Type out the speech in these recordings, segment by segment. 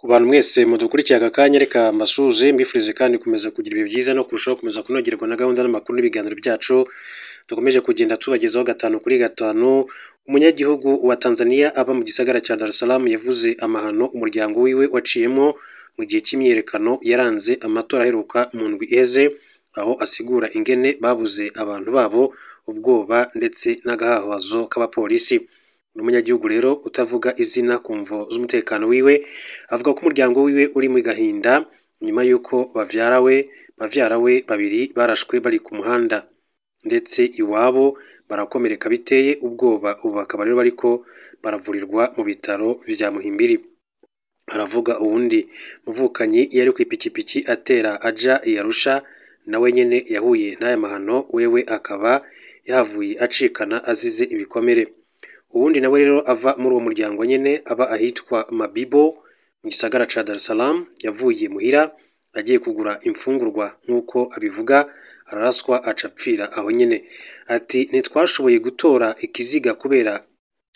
Ku bantu mwese mudukurikiye aka kanya reka mbasuhuze mbifurize kandi kumeza kugira ibihe byiza no kurushaho kumeza kunogerwa na gahunda n'amakuru n'ibiganiro byacu dukomeje kugenda tubagezaho gatanu kuri gatanu. Umunyagihugu wa Tanzania aba mu gisagara cya Dar es Salaam yavuze amahano umuryango wiwe waciyemo mu gihe cy'imyiyerekano yaranze amatora aheruka mu ndwi iheze, aho asigura ingene babuze abantu babo, ubwoba ndetse n'agahahazo k'abapolisi. Umunyagihugu rero utavuga izina ku mvo z'umutekano wiwe avuga ko umuryango wiwe uri mu gahinda nyuma y'uko bavyara we babiri barashwe bari ku muhanda, ndetse iwabo barakomereka biteye ubwoba. Ubu bakaba rero bariko baravurirwa mu bitaro vya Muhimbiri. Aravuga uwundi muvukanyi yari kw'ipikipiki atera aja i Arusha nawe nyene yahuye n'aya mahano, wewe akaba yahavuye acikana azize ibikomere. Uwundi nawe rero ava muri uwo muryango nyene aba ahitwa Mabibo mu gisagara ca Dar es Salaam yavuye muhira agiye kugura imfungurwa nk'uko abivuga, araraswa acapfira aho nyene. Ati ntitwashoboye gutora ikiziga kubera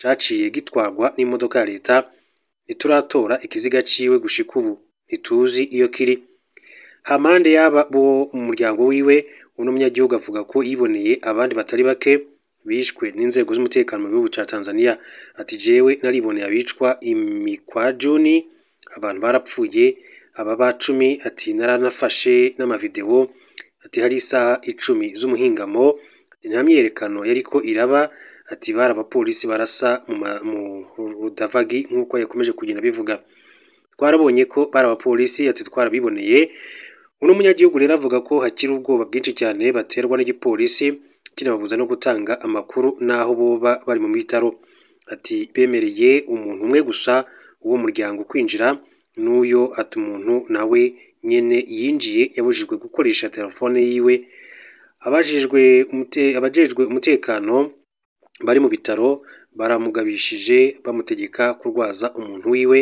caciye gitwarwa n'imodoka ya leta, ntituratora ikiziga ciwe gushika ubu ntituzi iyo kiri. Hampande yaba bo mu muryango wiwe, uno munyagihugu avuga ko yiboneye abandi batari bake bishwe n'inzego z'umutekano mu gihugu ca Tanzania. Ati jewe nariboneye abicwa imikwajuni, abantu barapfuye aba bacumi. Ati naranafashe n'amavideo. Ati hari isaha 10 z'umuhingamo, ati nta myerekano yariko iraba. Ati bari abapolisi barasa mu rudavagi nk'uko yakomeje kugenda bivuga. Twarabonye ko bari abapolisi, ati twarabiboneye. Uno munyagihugu rero avuga ko hakiri ubwoba bwinshi cyane baterwa n'igipolisi kinababuza no gutanga amakuru n'aho boba bari mu bitaro. Ati bemereye umuntu umwe gusa uwo muryango kwinjira, n'uyo ati umuntu nawe nyene yinjiye yabujijwe gukoresha telefone yiwe. Abajejwe umutekano bari mu bitaro baramugabishije bamutegeka kurwaza umuntu wiwe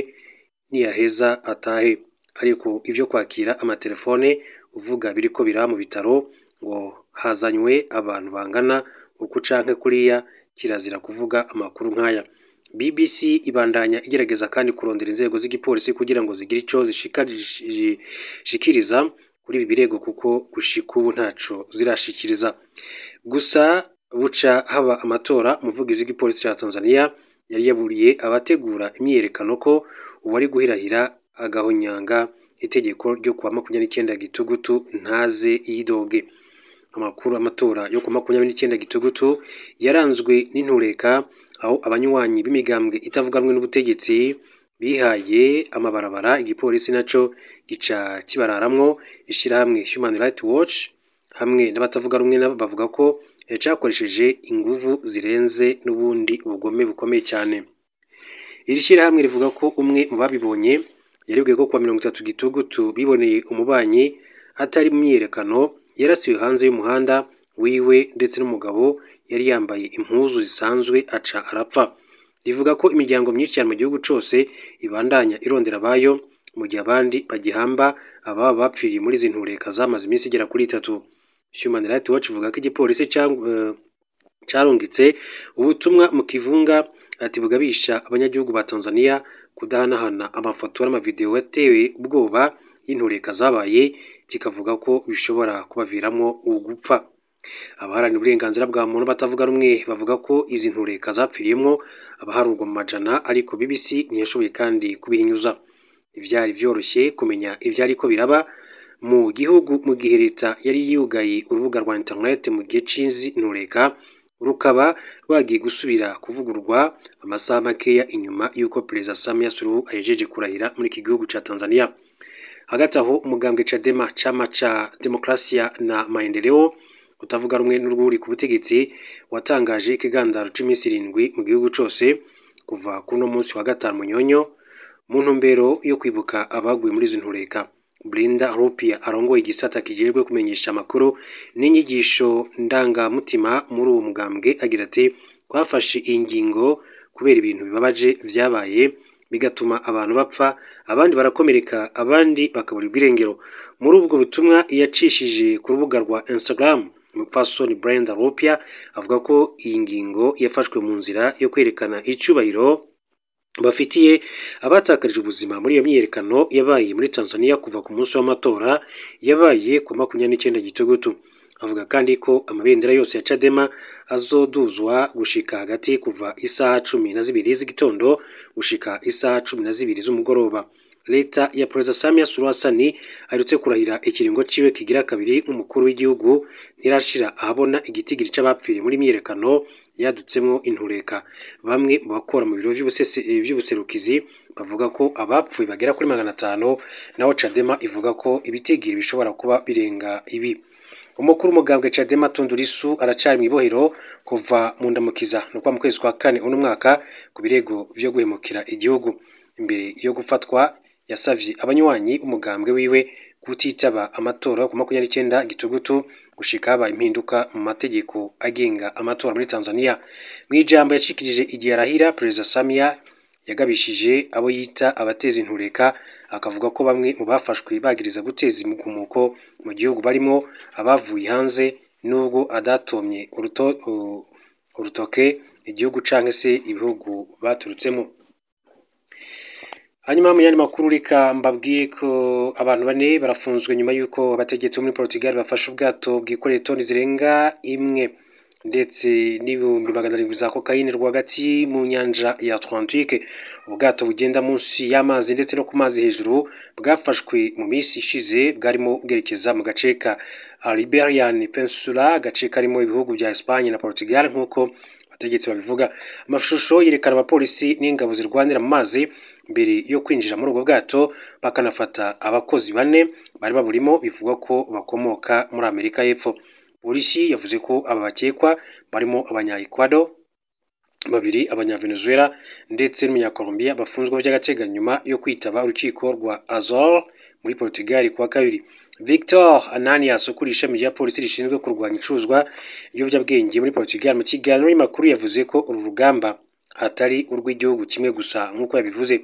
niyaheza atahe, ariko ivyo kwakira amatelefone uvuga biriko biraba mu bitaro ngo hazanywe abantu bangana uku canke kuriya, kirazira kuvuga amakuru nk'aya. BBC ibandanya igerageza kandi kurondera inzego z'igipolisi kugira ngo zigire ico zishikiriza kuri ibi birego, kuko gushika ubu ntaco zirashikiriza. Gusa buca haba amatora, umuvugizi w'igipolisi ca Tanzania yari yaburiye abategura imyiyerekano ko uwari guhirahira agahonyanga itegeko ryo kuwa 29 Gitugutu ntaze yidoge. Amatora yo ku 29 Gitugutu yaranzwe n'intureka, aho abanywanyi b'imigambwe itavuganwe n'ubutegetsi bihaye amabarabara. Igipolisi naco gica kibararamwo. Ishirahamwe Human Rights Watch hamwe n'abatavuga rumwe nabo bavuga ko cakoresheje inguvu zirenze n'ubundi ubugome bukomeye cyane. Iri shirahamwe rivuga ko umwe mu babibonye yaribwiye ko kwa 30 Gitugutu biboneye umubanyi atari mu myiyerekano yarasiwe hanze y'umuhanda wiwe, ndetse n'umugabo yari yambaye impuzu zisanzwe aca arapfa. Rivuga ko imiryango myinshi cyane mu gihugu cose ibandanya irondera bayo, mu gihe abandi bagihamba aba bapfiriye muri izi ntureka zamaze iminsi igera kuri 3. Human Rights Watch ivuga ko igipolisi carungitse ubutumwa mu kivunga, ati bugabisha abanyagihugu ba Tanzania kudahanahana amafoto n'amavideo yatewe ubwoba y'intureka zabaye, kikavuga ko bishobora kubaviramwo ugupfa. Abaharanira uburenganzira bwa muntu batavuga rumwe bavuga ko izi ntureka zapfiriyemwo abaharurwa mu majana, ariko BBC ntiyashoboye kandi kubihinyuza. Ivyari vyoroshye kumenya ivyariko biraba mu gihugu mu gihe leta yari yugaye urubuga rwa internet mu gihe c'izi ntureka, rukaba rwagiye gusubira kuvugurwa amasaha makeya inyuma y'uko Perezida Samia Suluhu ahejeje kurahira muri iki gihugu ca Tanzania. Hagati aho umugambwe Chadema, chama ca Demokrasia na Maendeleo, utavuga rumwe n'urwuri ku butegetsi, watangaje ikigandaro c'imisi 7 mu gihugu cose kuva kuno munsi wa gatanu Munyonyo mu ntumbero yo kwibuka abaguye muri izi ntureka. Brinda Rupia arongoye igisata kijejwe kumenyesha amakuru n'inyigisho ndangamutima muri uwo mugambwe agira ati twafashe ingingo kubera ibintu bibabaje vyabaye bigatuma abantu bapfa, abandi barakomereka, abandi bakaburirwa irengero. Muri ubwo butumwa yacishije ku rubuga rwa Instagram, umupfasoni Brenda Rupia avuga ko iyi ngingo yafashwe mu nzira yo kwerekana icubahiro bafitiye abatakarije ubuzima muri iyo myiyerekano yabaye muri Tanzania kuva ku munsi w'amatora yabaye ku 29 Gitugutu. Avuga kandi ko amabendera yose ya Chadema azoduzwa gushika hagati kuva isaha 12 z'igitondo gushika isaha 12 z'umugoroba. Leta ya Perezida Samia Suluhu Hassan aherutse kurahira ikiringo ciwe kigira kabiri nk'umukuru w'igihugu ntirashira ahabona igitigiri c'abapfiriye muri myiyerekano yadutsemwo intureka. Bamwe mu bakora mu biro vy'ubuserukizi bavuga ko abapfuye bagera kuri 500, naho Chadema ivuga ko ibitigiri bishobora kuba birenga ibi. Umukuru w'umugambwe Chadema Tundu Lissu aracari mu ibohero kuva mu ndamukiza no kwa mu kwezi kwa kane uno mwaka ku birego vyo guhemukira igihugu. Imbere yo gufatwa yasavye abanywanyi umugambwe wiwe kutitaba amatora ku 29 Gitugutu gushika haba impinduka mu mategeko agenga amatora muri Tanzania. Mwijambo yashikirije igihe arahira, Perezida Samia yagabishije abo yita abateza intureka, akavuga ko bamwe mu bafashwe bagiriza guteza imigumuko mu gihugu barimo abavuye hanze nubwo adatomye urutoke igihugu canke se ibihugu baturutsemo. Hanyuma mu yandi makuru reka mbabwiye ko abantu 4 barafunzwe nyuma yuko abategetsi muri Portugal bafashe ubwato bwikoreye toni zirenga 1 ndetse n'ibihumbi 700 za cocaine rwagati mu nyanja ya Atlantique. Ubwato bugenda munsi y'amazi ndetse no ku mazi hejuru bwafashwe mu minsi ishize bwarimo bwerekeza mu gace ka Iberian Peninsula, gace karimo ibihugu bya Espagne na Portugal nk'uko abategetsi babivuga. Amashusho yerekana abapolisi n'ingabo zirwanira mu mazi mbere yo kwinjira muri ubwo bwato, bakanafata abakozi 4 bari baburimo bivugwa ko bakomoka muri Amerika y'Epfo. Polisi yavuze ko aba bakekwa barimo abanya-Ecuador 2, abanya-Venezuela ndetse n'umunya-Colombia bafunzwe by'agateganyo nyuma yo kwitaba urukiko rwa Azor muri Portugal kuwa kabiri. Victor Ananias ukuriye ishami rya polisi rishinzwe kurwanya icuruzwa ry'ibiyobyabwenge muri Portugal mu kiganiro n'amakuru yavuze ko uru rugamba atari urw'igihugu kimwe gusa nk'uko yabivuze.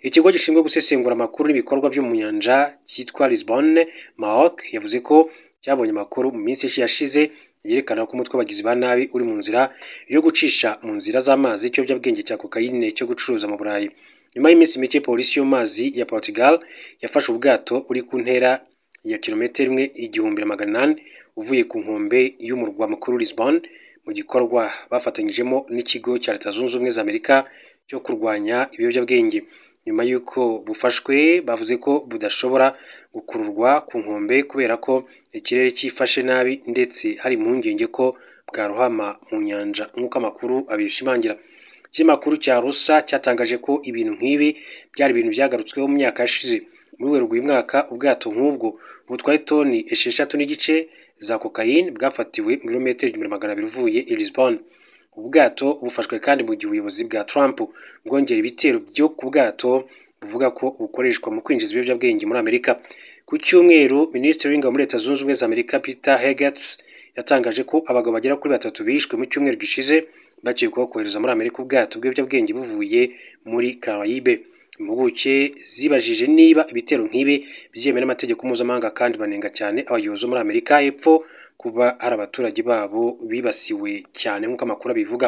Ikigo gishinzwe gusesengura amakuru n'ibikorwa byo mu nyanja cyitwa Lisbon Maroc yavuze ko cyabonye amakuru mu minsi yashize yerekana ko umutwe w'abagizi ba nabi uri mu nzira yo gucisha mu nzira z'amazi ikiyobyabwenge cya cocaine cyo gucuruza mu Burayi. Nyuma y'iminsi mike, polisi yo mazi ya Portugal yafashe ubwato uri ku ntera ya kilometero 1,800 uvuye ku nkombe y'umurwa mukuru Lisbon mu gikorwa bafatanyijemo n'ikigo cya Leta Zunze Ubumwe za Amerika cyo kurwanya ibiyobyabwenge. Nyuma yuko bufashwe bavuze ko budashobora gukururwa ku nkombe kubera ko ikirere cyifashe nabi ndetse hari impungenge ko bwarohama mu nyanja nk'uko amakuru abishimangira. Ikinyamakuru cya Rusa cyatangaje ko ibintu nk'ibi byari ibintu byagarutsweho mu myaka yashize. Muri Werurwe uyu mwaka ubwato nk'ubwo butwaye toni 6.5 za cocaine bwafatiwe mu birometero 200 uvuye i Lisbon. Ubwato bufashwe kandi mu gihe ubuyobozi bwa Trump bwongera ibitero byo ku bwato buvuga ko bukoreshwa mu kwinjiza ibiyobyabwenge muri Amerika. Ku cyumweru, Minisitiri w'Ingabo muri Leta Zunze Ubumwe za Amerika Peter Hegseth yatangaje ko abagabo bagera kuri 3 bishwe mu cyumweru gishize bakekwaho kohereza muri Amerika ubwato bw'ibiyobyabwenge buvuye muri Caraïbe. Impuguke zibajije niba ibitero nk'ibi byemewe n'amategeko mpuzamahanga kandi banenga cyane abayobozi muri Amerika y'Epfo kuba hari abaturage babo bibasiwe cyane nk'uko amakuru abivuga.